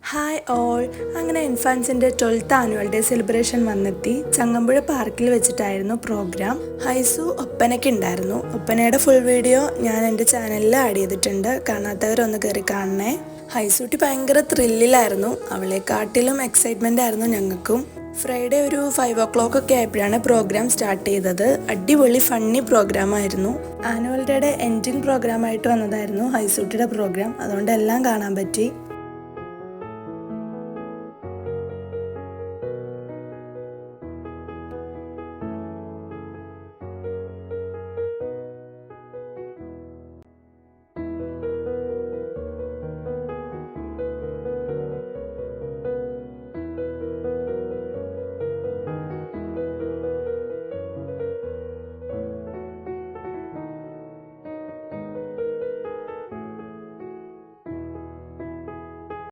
Hi all. അങ്ങനെ ഇൻഫാൻസിൻ്റെ 12th annual day celebration വന്നെത്തി. ചങ്ങമ്പുഴ പാർക്കിൽ വെച്ചിട്ടായിരുന്നു പ്രോഗ്രാം. ഹൈസു ഒപ്പനയ്ക്ക് ഉണ്ടായിരുന്നു. ഒപ്പനയുടെ ഫുൾ വീഡിയോ ഞാൻ എൻ്റെ ചാനലിൽ ആഡ് ചെയ്തിട്ടുണ്ട്. കാണാത്തവരൊന്ന് കയറി കാണണേ. ഹൈസൂട്ടി ഭയങ്കര ത്രില്ലിലായിരുന്നു. അവളെക്കാട്ടിലും എക്സൈറ്റ്മെൻ്റ് ആയിരുന്നു ഞങ്ങൾക്കും. ഫ്രൈഡേ ഒരു 5 o'clock ഒക്കെ ആയപ്പോഴാണ് പ്രോഗ്രാം സ്റ്റാർട്ട് ചെയ്തത്. അടിപൊളി ഫണ്ണി പ്രോഗ്രാം ആയിരുന്നു. ആനുവൽ ഡേയുടെ എൻഡിങ് പ്രോഗ്രാമായിട്ട് വന്നതായിരുന്നു ഹൈസൂട്ടിയുടെ പ്രോഗ്രാം. അതുകൊണ്ട് എല്ലാം കാണാൻ പറ്റി.